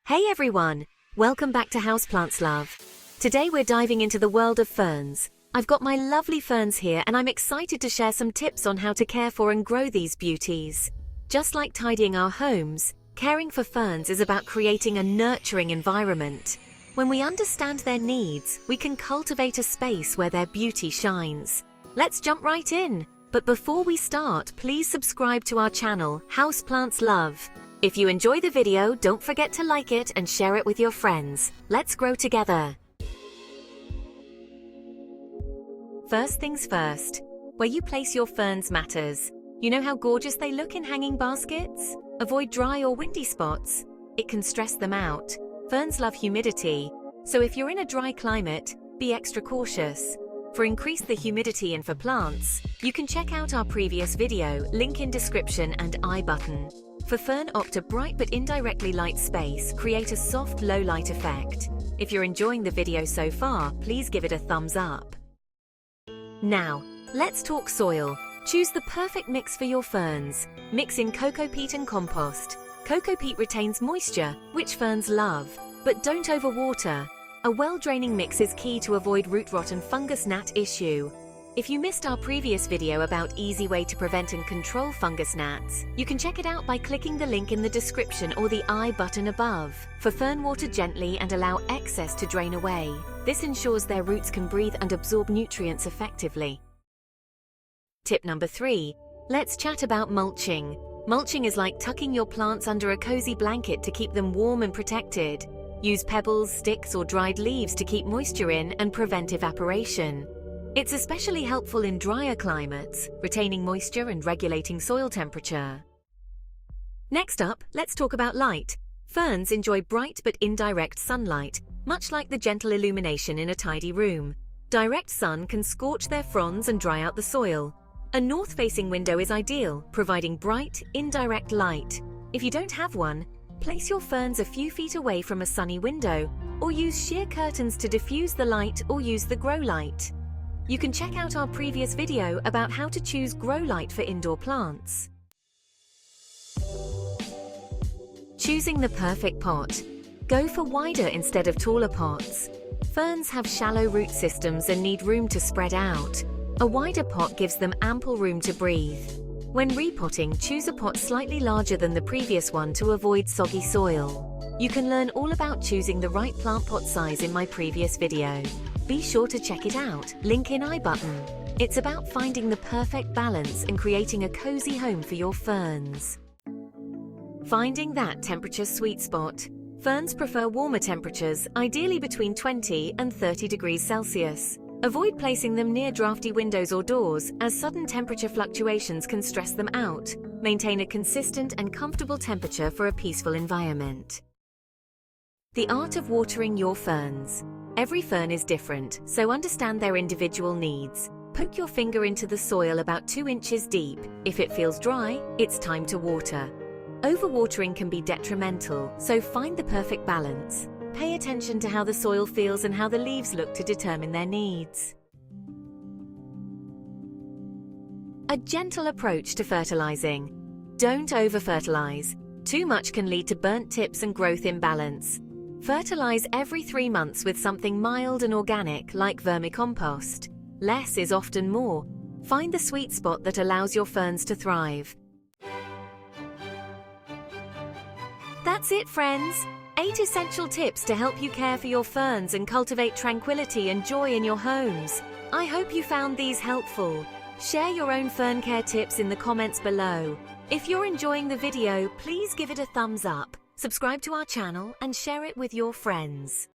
Hey everyone! Welcome back to HouseplantsLove. Today we're diving into the world of ferns. I've got my lovely ferns here and I'm excited to share some tips on how to care for and grow these beauties. Just like tidying our homes, caring for ferns is about creating a nurturing environment. When we understand their needs, we can cultivate a space where their beauty shines. Let's jump right in! But before we start, please subscribe to our channel, HouseplantsLove. If you enjoy the video, don't forget to like it and share it with your friends. Let's grow together. First things first, where you place your ferns matters. You know how gorgeous they look in hanging baskets? Avoid dry or windy spots. It can stress them out. Ferns love humidity, so if you're in a dry climate, be extra cautious. For Increase the Humidity and for plants, you can check out our previous video, link in description and I button. For fern, opt a bright but indirectly light space, create a soft low light effect. If you're enjoying the video so far, please give it a thumbs up. Now, let's talk soil. Choose the perfect mix for your ferns. Mix in cocoa peat and compost. Cocoa peat retains moisture, which ferns love, but don't overwater. A well-draining mix is key to avoid root rot and fungus gnat issue. If you missed our previous video about easy way to prevent and control fungus gnats, you can check it out by clicking the link in the description or the I button above. For fern, water gently and allow excess to drain away. This ensures their roots can breathe and absorb nutrients effectively. Tip number 3. Let's chat about mulching. Mulching is like tucking your plants under a cozy blanket to keep them warm and protected. Use pebbles, sticks or dried leaves to keep moisture in and prevent evaporation. It's especially helpful in drier climates, retaining moisture and regulating soil temperature. Next up, let's talk about light. Ferns enjoy bright but indirect sunlight, much like the gentle illumination in a tidy room. Direct sun can scorch their fronds and dry out the soil. A north-facing window is ideal, providing bright, indirect light. If you don't have one, place your ferns a few feet away from a sunny window, or use sheer curtains to diffuse the light or use the grow light. You can check out our previous video about how to choose grow light for indoor plants. Choosing the perfect pot. Go for wider instead of taller pots. Ferns have shallow root systems and need room to spread out. A wider pot gives them ample room to breathe. When repotting, choose a pot slightly larger than the previous one to avoid soggy soil. You can learn all about choosing the right plant pot size in my previous video. Be sure to check it out, link in I button. It's about finding the perfect balance and creating a cozy home for your ferns. Finding that temperature sweet spot. Ferns prefer warmer temperatures, ideally between 20 and 30 degrees Celsius. Avoid placing them near drafty windows or doors, as sudden temperature fluctuations can stress them out. Maintain a consistent and comfortable temperature for a peaceful environment. The art of watering your ferns. Every fern is different, so understand their individual needs. Poke your finger into the soil about 2 inches deep. If it feels dry, it's time to water. Overwatering can be detrimental, so find the perfect balance. Pay attention to how the soil feels and how the leaves look to determine their needs. A gentle approach to fertilizing. Don't over-fertilize. Too much can lead to burnt tips and growth imbalance. Fertilize every 3 months with something mild and organic like vermicompost. Less is often more. Find the sweet spot that allows your ferns to thrive. That's it, friends! 8 essential tips to help you care for your ferns and cultivate tranquility and joy in your homes. I hope you found these helpful. Share your own fern care tips in the comments below. If you're enjoying the video, please give it a thumbs up. Subscribe to our channel and share it with your friends.